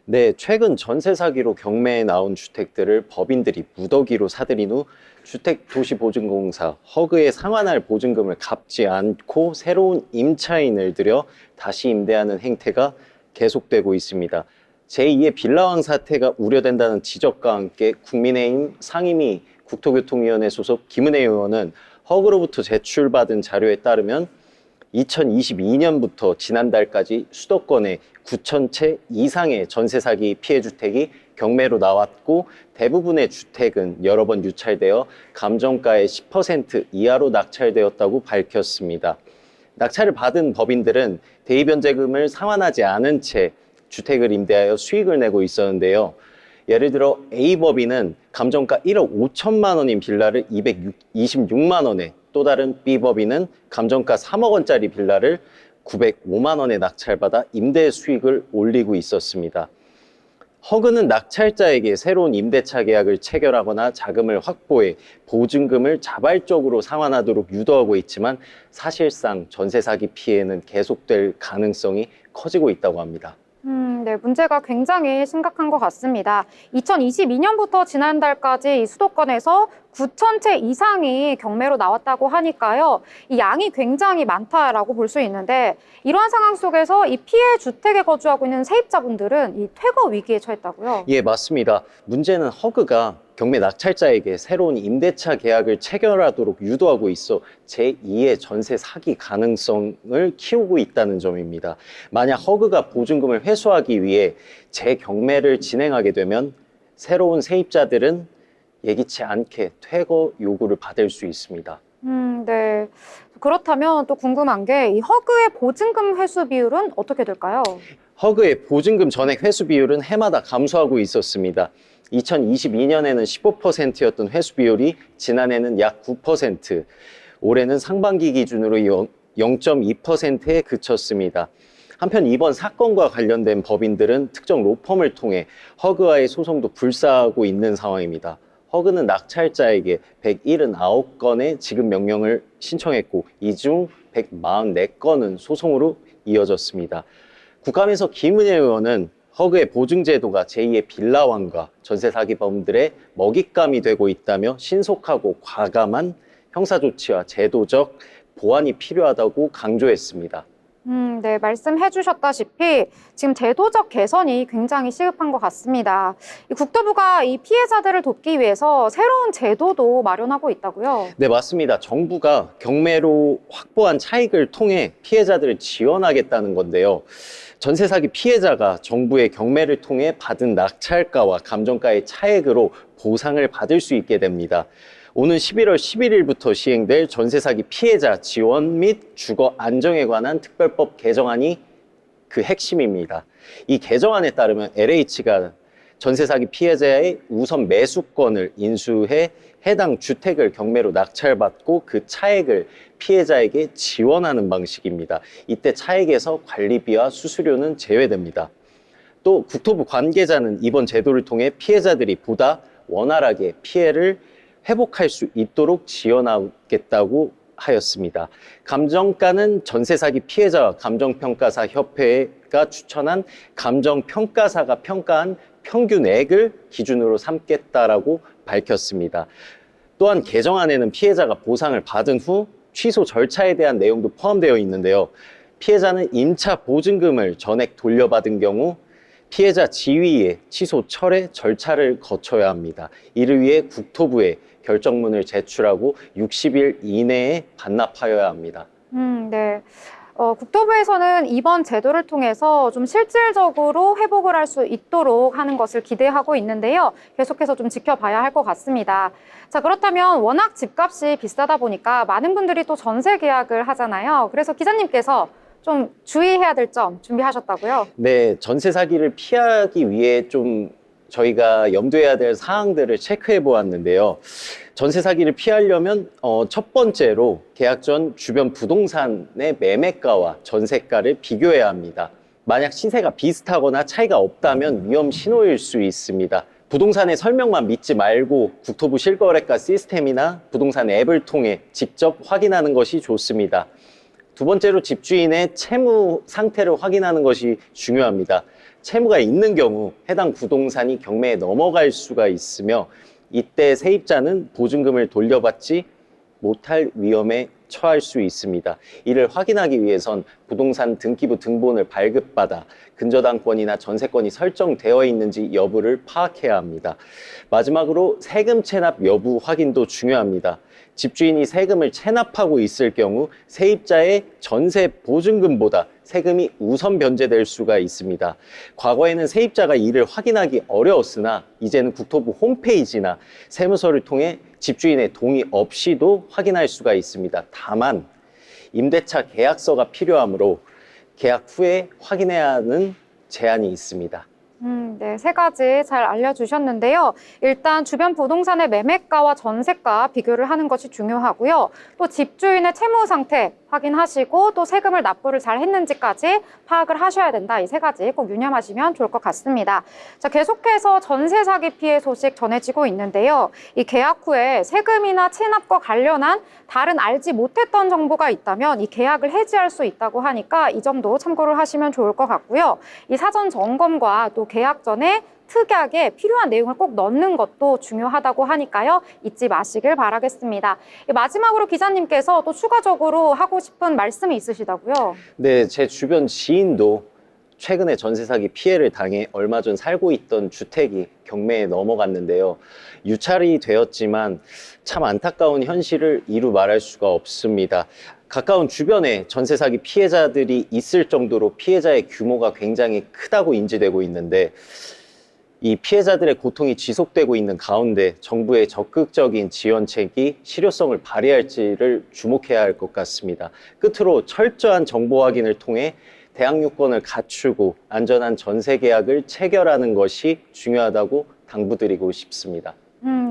네, 최근 전세 사기로 경매에 나온 주택들을 법인들이 무더기로 사들인 후 주택도시보증공사 허그에 상환할 보증금을 갚지 않고 새로운 임차인을 들여 다시 임대하는 행태가 계속되고 있습니다. 제2의 빌라왕 사태가 우려된다는 지적과 함께 국민의힘 상임위 국토교통위원회 소속 김은혜 의원은 허그로부터 제출받은 자료에 따르면 2022년부터 지난달까지 수도권에 9,000채 이상의 전세 사기 피해 주택이 경매로 나왔고 대부분의 주택은 여러 번 유찰되어 감정가의 10% 이하로 낙찰되었다고 밝혔습니다. 낙찰을 받은 법인들은 대입연재금을 상환하지 않은 채 주택을 임대하여 수익을 내고 있었는데요. 예를 들어 A법인은 감정가 1억 5천만 원인 빌라를 226만 원에, 또 다른 B법인은 감정가 3억 원짜리 빌라를 905만 원에 낙찰받아 임대 수익을 올리고 있었습니다. 허그는 낙찰자에게 새로운 임대차 계약을 체결하거나 자금을 확보해 보증금을 자발적으로 상환하도록 유도하고 있지만 사실상 전세 사기 피해는 계속될 가능성이 커지고 있다고 합니다. 네, 문제가 굉장히 심각한 것 같습니다. 2022년부터 지난달까지 이 수도권에서 9,000채 이상이 경매로 나왔다고 하니까요. 이 양이 굉장히 많다라고 볼 수 있는데 이러한 상황 속에서 이 피해 주택에 거주하고 있는 세입자분들은 이 퇴거 위기에 처했다고요? 예, 맞습니다. 문제는 허그가 경매 낙찰자에게 새로운 임대차 계약을 체결하도록 유도하고 있어 제2의 전세 사기 가능성을 키우고 있다는 점입니다. 만약 허그가 보증금을 회수하기 위해 재경매를 진행하게 되면 새로운 세입자들은 예기치 않게 퇴거 요구를 받을 수 있습니다. 네. 그렇다면 또 궁금한 게 이 허그의 보증금 회수 비율은 어떻게 될까요? 허그의 보증금 전액 회수 비율은 해마다 감소하고 있었습니다. 2022년에는 15%였던 회수 비율이 지난해는 약 9%, 올해는 상반기 기준으로 0.2%에 그쳤습니다. 한편 이번 사건과 관련된 법인들은 특정 로펌을 통해 허그와의 소송도 불사하고 있는 상황입니다. 허그는 낙찰자에게 179건의 지급 명령을 신청했고 이 중 144건은 소송으로 이어졌습니다. 국감에서 김은혜 의원은 허그의 보증제도가 제2의 빌라왕과 전세 사기범들의 먹잇감이 되고 있다며 신속하고 과감한 형사조치와 제도적 보완이 필요하다고 강조했습니다. 네, 말씀해 주셨다시피 지금 제도적 개선이 굉장히 시급한 것 같습니다. 이 국토부가 이 피해자들을 돕기 위해서 새로운 제도도 마련하고 있다고요? 네, 맞습니다. 정부가 경매로 확보한 차익을 통해 피해자들을 지원하겠다는 건데요. 전세 사기 피해자가 정부의 경매를 통해 받은 낙찰가와 감정가의 차액으로 보상을 받을 수 있게 됩니다. 오는 11월 11일부터 시행될 전세 사기 피해자 지원 및 주거 안정에 관한 특별법 개정안이 그 핵심입니다. 이 개정안에 따르면 LH가 전세 사기 피해자의 우선 매수권을 인수해 해당 주택을 경매로 낙찰받고 그 차액을 피해자에게 지원하는 방식입니다. 이때 차액에서 관리비와 수수료는 제외됩니다. 또 국토부 관계자는 이번 제도를 통해 피해자들이 보다 원활하게 피해를 회복할 수 있도록 지원하겠다고 하였습니다. 감정가는 전세 사기 피해자와 감정평가사 협회가 추천한 감정평가사가 평가한 평균액을 기준으로 삼겠다라고 밝혔습니다. 또한 개정안에는 피해자가 보상을 받은 후 취소 절차에 대한 내용도 포함되어 있는데요. 피해자는 임차 보증금을 전액 돌려받은 경우 피해자 지위의 취소 철회 절차를 거쳐야 합니다. 이를 위해 국토부에 결정문을 제출하고 60일 이내에 반납하여야 합니다. 네. 국토부에서는 이번 제도를 통해서 좀 실질적으로 회복을 할 수 있도록 하는 것을 기대하고 있는데요. 계속해서 좀 지켜봐야 할 것 같습니다. 자, 그렇다면 워낙 집값이 비싸다 보니까 많은 분들이 또 전세 계약을 하잖아요. 그래서 기자님께서 좀 주의해야 될 점 준비하셨다고요? 네, 전세 사기를 피하기 위해 좀 저희가 염두해야 될 사항들을 체크해 보았는데요. 전세 사기를 피하려면 첫 번째로 계약 전 주변 부동산의 매매가와 전세가를 비교해야 합니다. 만약 시세가 비슷하거나 차이가 없다면 위험 신호일 수 있습니다. 부동산의 설명만 믿지 말고 국토부 실거래가 시스템이나 부동산 앱을 통해 직접 확인하는 것이 좋습니다. 두 번째로 집주인의 채무 상태를 확인하는 것이 중요합니다. 채무가 있는 경우 해당 부동산이 경매에 넘어갈 수가 있으며 이때 세입자는 보증금을 돌려받지 못할 위험에 처할 수 있습니다. 이를 확인하기 위해선 부동산 등기부 등본을 발급받아 근저당권이나 전세권이 설정되어 있는지 여부를 파악해야 합니다. 마지막으로 세금 체납 여부 확인도 중요합니다. 집주인이 세금을 체납하고 있을 경우 세입자의 전세 보증금보다 세금이 우선 변제될 수가 있습니다. 과거에는 세입자가 이를 확인하기 어려웠으나 이제는 국토부 홈페이지나 세무서를 통해 집주인의 동의 없이도 확인할 수가 있습니다. 다만 임대차 계약서가 필요하므로 계약 후에 확인해야 하는 제한이 있습니다. 네, 세 가지 잘 알려주셨는데요. 일단 주변 부동산의 매매가와 전세가 비교를 하는 것이 중요하고요. 또 집주인의 채무 상태 확인하시고 또 세금을 납부를 잘 했는지까지 파악을 하셔야 된다. 이 세 가지 꼭 유념하시면 좋을 것 같습니다. 자, 계속해서 전세 사기 피해 소식 전해지고 있는데요. 이 계약 후에 세금이나 체납과 관련한 다른 알지 못했던 정보가 있다면 이 계약을 해지할 수 있다고 하니까 이 점도 참고를 하시면 좋을 것 같고요. 이 사전 점검과 또 계약 전에 특약에 필요한 내용을 꼭 넣는 것도 중요하다고 하니까요. 잊지 마시길 바라겠습니다. 마지막으로 기자님께서 또 추가적으로 하고 싶은 말씀이 있으시다고요? 네, 제 주변 지인도 최근에 전세 사기 피해를 당해 얼마 전 살고 있던 주택이 경매에 넘어갔는데요. 유찰이 되었지만 참 안타까운 현실을 이루 말할 수가 없습니다. 가까운 주변에 전세 사기 피해자들이 있을 정도로 피해자의 규모가 굉장히 크다고 인지되고 있는데 이 피해자들의 고통이 지속되고 있는 가운데 정부의 적극적인 지원책이 실효성을 발휘할지를 주목해야 할 것 같습니다. 끝으로 철저한 정보 확인을 통해 대항유권을 갖추고 안전한 전세 계약을 체결하는 것이 중요하다고 당부드리고 싶습니다.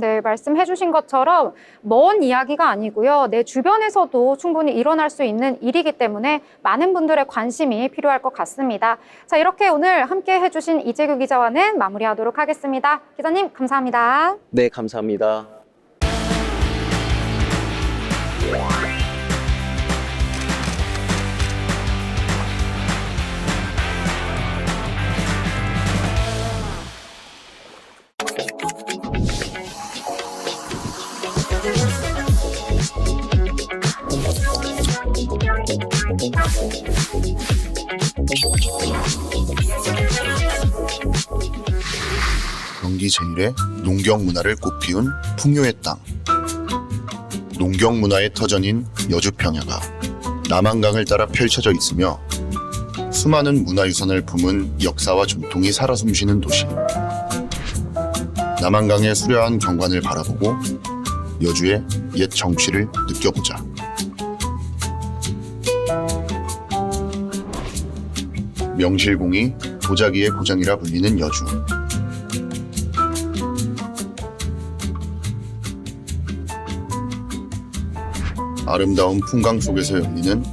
네, 말씀해 주신 것처럼 먼 이야기가 아니고요. 내 주변에서도 충분히 일어날 수 있는 일이기 때문에 많은 분들의 관심이 필요할 것 같습니다. 자, 이렇게 오늘 함께 해주신 이재규 기자와는 마무리하도록 하겠습니다. 기자님, 감사합니다. 네, 감사합니다. 경기 제1의 농경 문화를 꽃피운 풍요의 땅. 농경 문화의 터전인 여주 평야가 남한강을 따라 펼쳐져 있으며 수많은 문화유산을 품은 역사와 전통이 살아 숨쉬는 도시. 남한강의 수려한 경관을 바라보고 여주의 옛 정취를 느껴보자. 명실공히 도자기의 고장이라 불리는 여주. 아름다운 풍광 속에서 열리는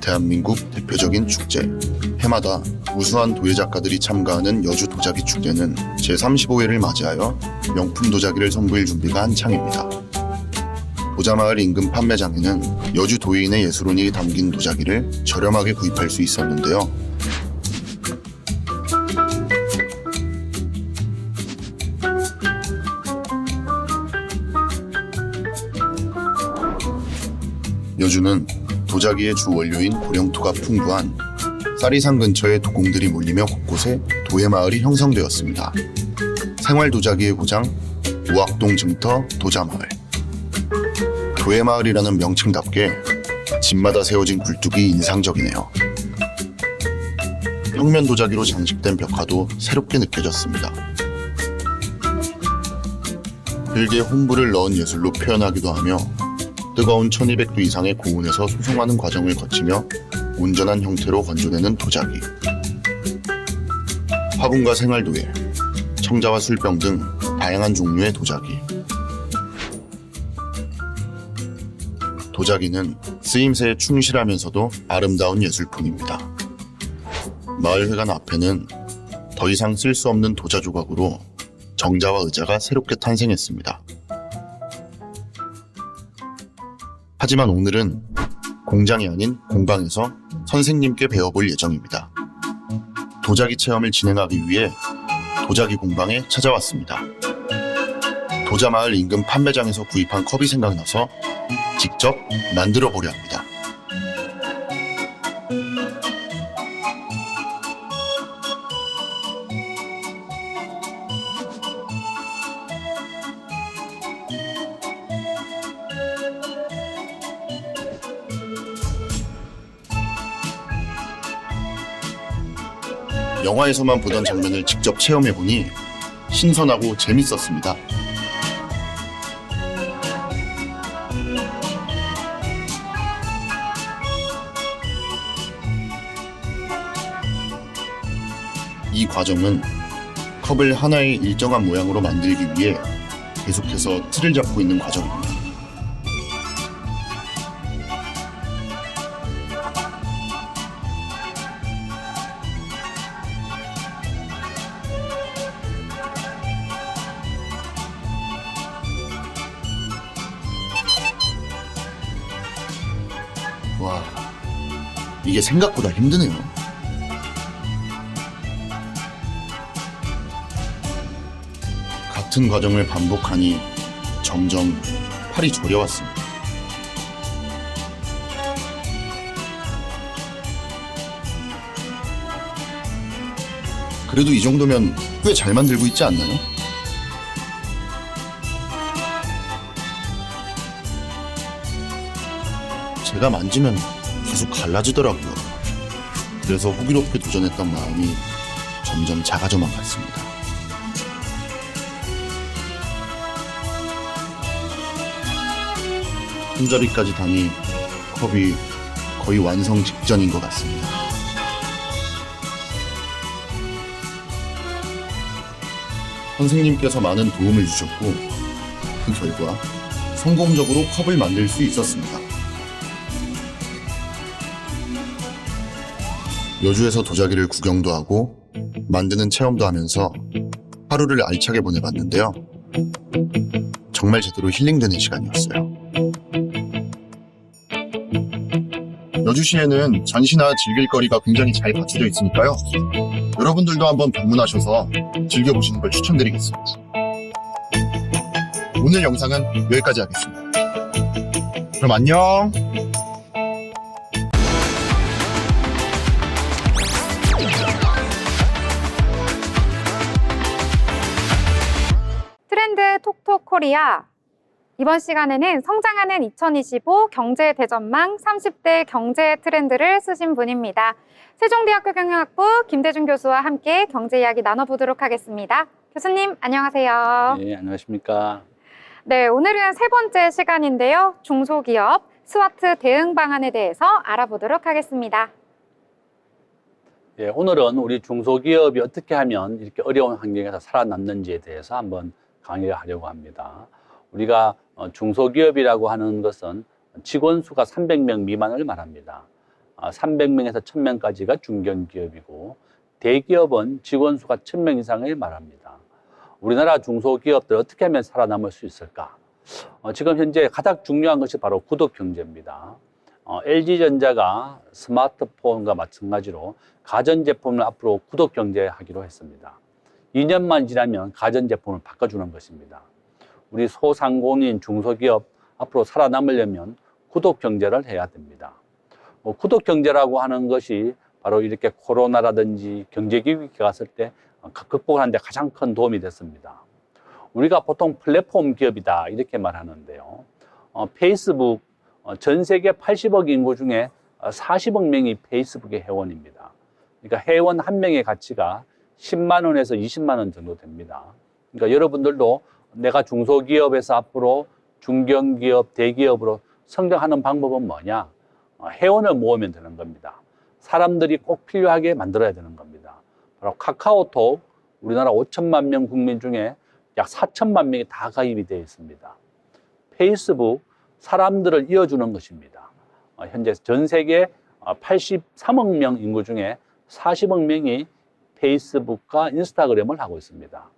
대한민국 대표적인 축제. 해마다 우수한 도예 작가들이 참가하는 여주 도자기 축제는 제35회를 맞이하여 명품 도자기를 선보일 준비가 한창입니다. 도자마을 인근 판매장에는 여주 도예인의 예술혼이 담긴 도자기를 저렴하게 구입할 수 있었는데요. 여주는 도자기의 주 원료인 고령토가 풍부한 쌀이산 근처의 도공들이 몰리며 곳곳에 도예마을이 형성되었습니다. 생활 도자기의 고장 우악동 증터 도자마을. 도예마을이라는 명칭답게 집마다 세워진 굴뚝이 인상적이네요. 평면 도자기로 장식된 벽화도 새롭게 느껴졌습니다. 흙에 혼불을 넣은 예술로 표현하기도 하며 뜨거운 1200도 이상의 고온에서 소송하는 과정을 거치며 온전한 형태로 건조되는 도자기. 화분과 생활도예, 청자와 술병 등 다양한 종류의 도자기. 도자기는 쓰임새에 충실하면서도 아름다운 예술품입니다. 마을회관 앞에는 더 이상 쓸 수 없는 도자 조각으로 정자와 의자가 새롭게 탄생했습니다. 하지만 오늘은 공장이 아닌 공방에서 선생님께 배워볼 예정입니다. 도자기 체험을 진행하기 위해 도자기 공방에 찾아왔습니다. 도자마을 인근 판매장에서 구입한 컵이 생각나서 직접 만들어 보려 합니다. 영화에서만 보던 장면을 직접 체험해보니 신선하고 재밌었습니다. 이 과정은 컵을 하나의 일정한 모양으로 만들기 위해 계속해서 틀을 잡고 있는 과정입니다. 와, 이게 생각보다 힘드네요. 같은 과정을 반복하니 점점 팔이 저려왔습니다. 그래도 이 정도면 꽤 잘 만들고 있지 않나요? 제가 만지면 계속 갈라지더라고요. 그래서 호기롭게 도전했던 마음이 점점 작아져만 갔습니다. 손잡이까지 다니 컵이 거의 완성 직전인 것 같습니다. 선생님께서 많은 도움을 주셨고 그 결과 성공적으로 컵을 만들 수 있었습니다. 여주에서 도자기를 구경도 하고 만드는 체험도 하면서 하루를 알차게 보내봤는데요. 정말 제대로 힐링되는 시간이었어요. 여주시에는 전시나 즐길 거리가 굉장히 잘 갖춰져 있으니까요. 여러분들도 한번 방문하셔서 즐겨보시는 걸 추천드리겠습니다. 오늘 영상은 여기까지 하겠습니다. 그럼 안녕! 트렌드 톡톡 코리아. 이번 시간에는 성장하는 2025 경제대전망 30대 경제 트렌드를 쓰신 분입니다. 세종대학교 경영학부 김대중 교수와 함께 경제 이야기 나눠보도록 하겠습니다. 교수님, 안녕하세요. 네, 안녕하십니까. 네, 오늘은 세 번째 시간인데요. 중소기업 스와트 대응 방안에 대해서 알아보도록 하겠습니다. 예, 오늘은 우리 중소기업이 어떻게 하면 이렇게 어려운 환경에서 살아남는지에 대해서 한번 강의를 하려고 합니다. 우리가 중소기업이라고 하는 것은 직원 수가 300명 미만을 말합니다. 300명에서 1000명까지가 중견기업이고 대기업은 직원 수가 1000명 이상을 말합니다. 우리나라 중소기업들 어떻게 하면 살아남을 수 있을까? 지금 현재 가장 중요한 것이 바로 구독 경제입니다. LG전자가 스마트폰과 마찬가지로 가전제품을 앞으로 구독 경제하기로 했습니다. 2년만 지나면 가전제품을 바꿔주는 것입니다. 우리 소상공인 중소기업 앞으로 살아남으려면 구독 경제를 해야 됩니다. 구독 경제라고 하는 것이 바로 이렇게 코로나라든지 경제기후가 왔을 때 극복하는 데 가장 큰 도움이 됐습니다. 우리가 보통 플랫폼 기업이다 이렇게 말하는데요. 페이스북 전 세계 80억 인구 중에 40억 명이 페이스북의 회원입니다. 그러니까 회원 한 명의 가치가 10만 원에서 20만 원 정도 됩니다. 그러니까 여러분들도 내가 중소기업에서 앞으로 중견기업, 대기업으로 성장하는 방법은 뭐냐? 회원을 모으면 되는 겁니다. 사람들이 꼭 필요하게 만들어야 되는 겁니다. 바로 카카오톡, 우리나라 5천만 명 국민 중에 약 4천만 명이 다 가입이 되어 있습니다. 페이스북, 사람들을 이어주는 것입니다. 현재 전 세계 83억 명 인구 중에 40억 명이 페이스북과 인스타그램을 하고 있습니다.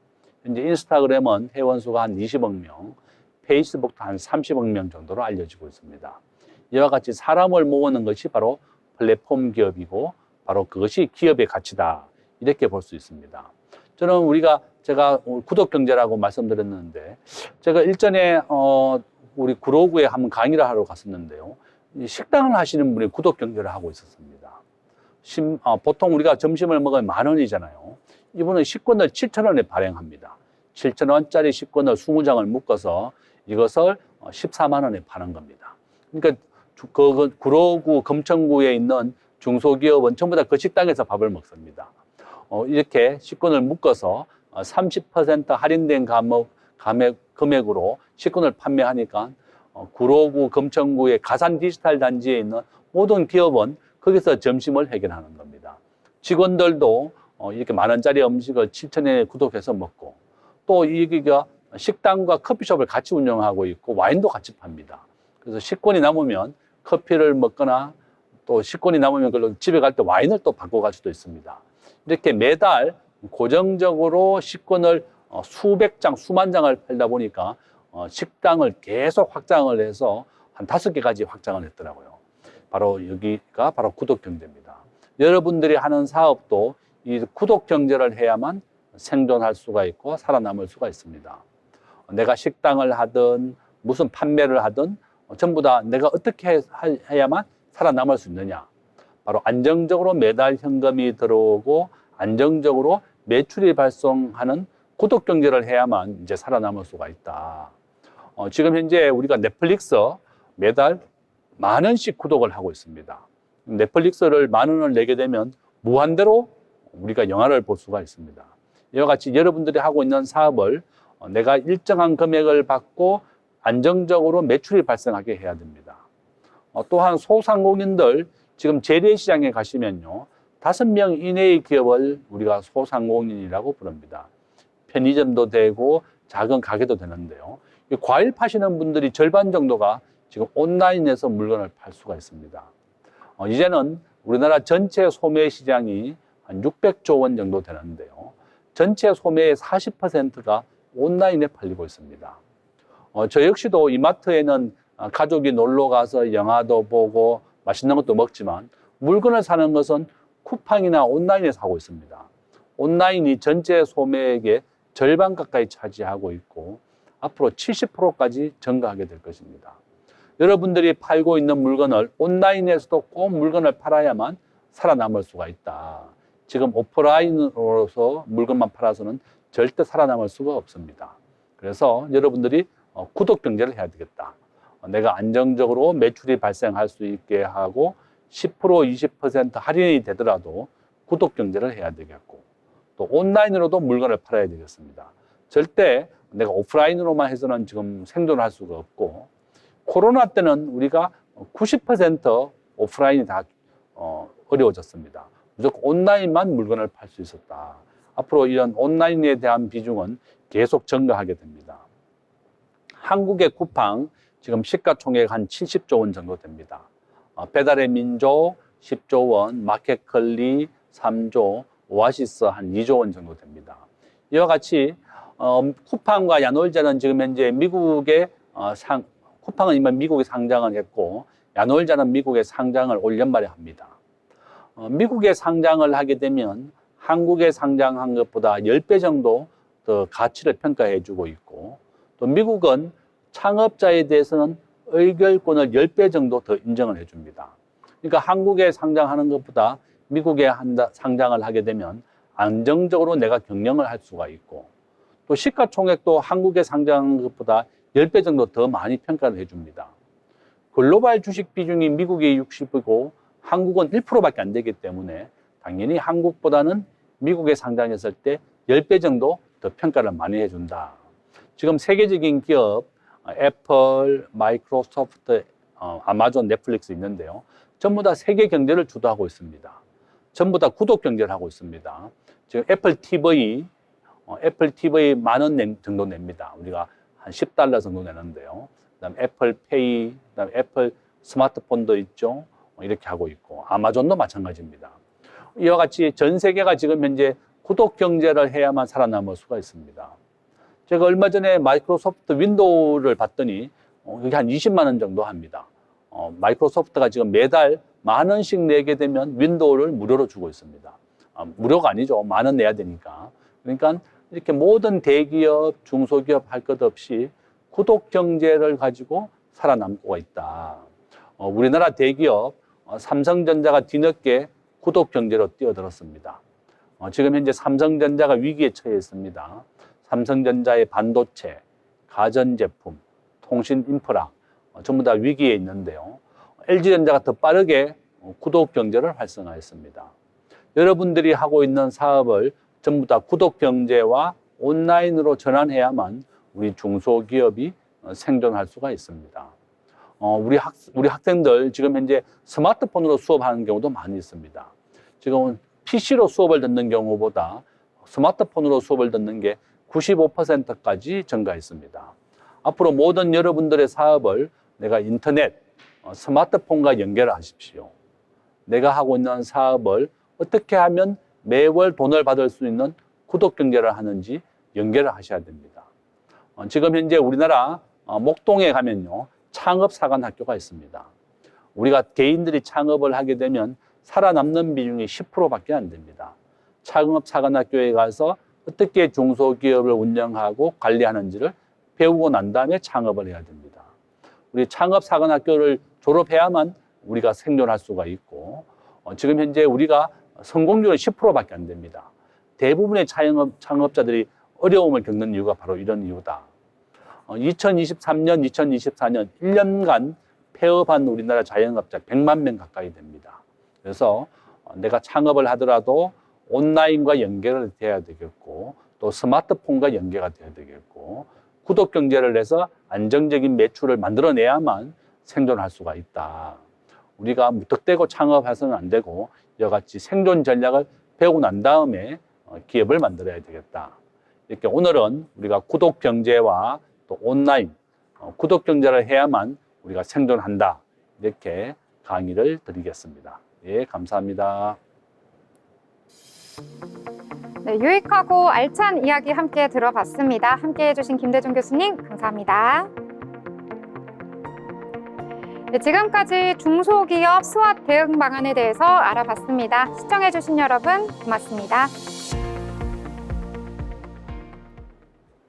현재 인스타그램은 회원 수가 한 20억 명, 페이스북도 한 30억 명 정도로 알려지고 있습니다. 이와 같이 사람을 모으는 것이 바로 플랫폼 기업이고 바로 그것이 기업의 가치다. 이렇게 볼 수 있습니다. 저는 제가 구독 경제라고 말씀드렸는데 제가 일전에 우리 구로구에 한번 강의를 하러 갔었는데요. 이 식당을 하시는 분이 구독 경제를 하고 있었습니다. 보통 우리가 점심을 먹으면 10,000원이잖아요. 이분은 식권을 7,000원에 발행합니다. 7,000원짜리 식권을 20장을 묶어서 이것을 14만 원에 파는 겁니다. 그러니까 구로구 금천구에 있는 중소기업은 전부 다 그 식당에서 밥을 먹습니다. 이렇게 식권을 묶어서 30% 할인된 금액으로 식권을 판매하니까 구로구 금천구의 가산 디지털 단지에 있는 모든 기업은 거기서 점심을 해결하는 겁니다. 직원들도 이렇게 10,000원짜리 음식을 7,000원에 구독해서 먹고 또 여기가 식당과 커피숍을 같이 운영하고 있고 와인도 같이 팝니다. 그래서 식권이 남으면 커피를 먹거나 또 식권이 남으면 그걸로 집에 갈 때 와인을 또 바꿔 갈 수도 있습니다. 이렇게 매달 고정적으로 식권을 수백 장, 수만 장을 팔다 보니까 식당을 계속 확장을 해서 한 5개까지 확장을 했더라고요. 바로 여기가 바로 구독 경제입니다. 여러분들이 하는 사업도 이 구독 경제를 해야만 생존할 수가 있고 살아남을 수가 있습니다. 내가 식당을 하든 무슨 판매를 하든 전부 다 내가 어떻게 해야만 살아남을 수 있느냐. 바로 안정적으로 매달 현금이 들어오고 안정적으로 매출이 발생하는 구독 경제를 해야만 이제 살아남을 수가 있다. 지금 현재 우리가 넷플릭스 매달 10,000원씩 구독을 하고 있습니다. 넷플릭스를 10,000원을 내게 되면 무한대로 우리가 영화를 볼 수가 있습니다. 이와 같이 여러분들이 하고 있는 사업을 내가 일정한 금액을 받고 안정적으로 매출이 발생하게 해야 됩니다. 또한 소상공인들 지금 재래시장에 가시면요. 5명 이내의 기업을 우리가 소상공인이라고 부릅니다. 편의점도 되고 작은 가게도 되는데요. 과일 파시는 분들이 절반 정도가 지금 온라인에서 물건을 팔 수가 있습니다. 이제는 우리나라 전체 소매 시장이 한 600조 원 정도 되는데요. 전체 소매의 40%가 온라인에 팔리고 있습니다. 저 역시도 이마트에는 가족이 놀러 가서 영화도 보고 맛있는 것도 먹지만 물건을 사는 것은 쿠팡이나 온라인에서 하고 있습니다. 온라인이 전체 소매액의 절반 가까이 차지하고 있고 앞으로 70%까지 증가하게 될 것입니다. 여러분들이 팔고 있는 물건을 온라인에서도 꼭 물건을 팔아야만 살아남을 수가 있다. 지금 오프라인으로서 물건만 팔아서는 절대 살아남을 수가 없습니다. 그래서 여러분들이 구독 경제를 해야 되겠다. 내가 안정적으로 매출이 발생할 수 있게 하고 10%, 20% 할인이 되더라도 구독 경제를 해야 되겠고 또 온라인으로도 물건을 팔아야 되겠습니다. 절대 내가 오프라인으로만 해서는 지금 생존할 수가 없고 코로나 때는 우리가 90% 오프라인이 다 어려워졌습니다. 무조건 온라인만 물건을 팔 수 있었다. 앞으로 이런 온라인에 대한 비중은 계속 증가하게 됩니다. 한국의 쿠팡 지금 시가총액 한 70조 원 정도 됩니다. 배달의 민족 10조 원, 마켓컬리 3조, 오아시스 한 2조 원 정도 됩니다. 이와 같이 쿠팡과 야놀자는 지금 현재 쿠팡은 이만 미국에 상장을 했고 야놀자는 미국에 상장을 올 연말에 합니다. 미국에 상장을 하게 되면 한국에 상장한 것보다 10배 정도 더 가치를 평가해 주고 있고 또 미국은 창업자에 대해서는 의결권을 10배 정도 더 인정을 해 줍니다. 그러니까 한국에 상장하는 것보다 미국에 상장을 하게 되면 안정적으로 내가 경영을 할 수가 있고 또 시가총액도 한국에 상장한 것보다 10배 정도 더 많이 평가를 해 줍니다. 글로벌 주식 비중이 미국이 60이고 한국은 1%밖에 안 되기 때문에 당연히 한국보다는 미국에 상장했을 때 10배 정도 더 평가를 많이 해준다. 지금 세계적인 기업, 애플, 마이크로소프트, 아마존, 넷플릭스 있는데요. 전부 다 세계 경제를 주도하고 있습니다. 전부 다 구독 경제를 하고 있습니다. 지금 애플 TV 10,000원 정도 냅니다. 우리가 한 $10 정도 내는데요. 그다음 애플 페이, 그다음 애플 스마트폰도 있죠. 이렇게 하고 있고 아마존도 마찬가지입니다. 이와 같이 전 세계가 지금 현재 구독 경제를 해야만 살아남을 수가 있습니다. 제가 얼마 전에 마이크로소프트 윈도우를 봤더니 여기 한 20만 원 정도 합니다. 마이크로소프트가 지금 매달 10,000원씩 내게 되면 윈도우를 무료로 주고 있습니다. 무료가 아니죠. 10,000원 내야 되니까. 그러니까 이렇게 모든 대기업, 중소기업 할 것 없이 구독 경제를 가지고 살아남고 있다. 우리나라 대기업 삼성전자가 뒤늦게 구독 경제로 뛰어들었습니다. 지금 현재 삼성전자가 위기에 처해 있습니다. 삼성전자의 반도체, 가전제품, 통신 인프라 전부 다 위기에 있는데요. LG전자가 더 빠르게 구독 경제를 활성화했습니다. 여러분들이 하고 있는 사업을 전부 다 구독 경제와 온라인으로 전환해야만 우리 중소기업이 생존할 수가 있습니다. 우리 학생들 지금 현재 스마트폰으로 수업하는 경우도 많이 있습니다. 지금 PC로 수업을 듣는 경우보다 스마트폰으로 수업을 듣는 게 95%까지 증가했습니다. 앞으로 모든 여러분들의 사업을 내가 인터넷, 스마트폰과 연결을 하십시오. 내가 하고 있는 사업을 어떻게 하면 매월 돈을 받을 수 있는 구독 경제를 하는지 연결을 하셔야 됩니다. 지금 현재 우리나라 목동에 가면요, 창업사관학교가 있습니다. 우리가 개인들이 창업을 하게 되면 살아남는 비중이 10%밖에 안 됩니다. 창업사관학교에 가서 어떻게 중소기업을 운영하고 관리하는지를 배우고 난 다음에 창업을 해야 됩니다. 우리 창업사관학교를 졸업해야만 우리가 생존할 수가 있고, 지금 현재 우리가 성공률은 10%밖에 안 됩니다. 대부분의 창업자들이 어려움을 겪는 이유가 바로 이런 이유다. 2023년, 2024년 1년간 폐업한 우리나라 자영업자 100만 명 가까이 됩니다. 그래서 내가 창업을 하더라도 온라인과 연결이 돼야 되겠고, 또 스마트폰과 연계가 돼야 되겠고, 구독 경제를 해서 안정적인 매출을 만들어내야만 생존할 수가 있다. 우리가 무턱대고 창업해서는 안 되고 이와 같이 생존 전략을 배우고 난 다음에 기업을 만들어야 되겠다. 이렇게 오늘은 우리가 구독 경제와 또 온라인 구독 경제를 해야만 우리가 생존한다. 이렇게 강의를 드리겠습니다. 예, 감사합니다. 네, 유익하고 알찬 이야기 함께 들어봤습니다. 함께 해주신 김대중 교수님 감사합니다. 네, 지금까지 중소기업 스왑 대응 방안에 대해서 알아봤습니다. 시청해주신 여러분 고맙습니다.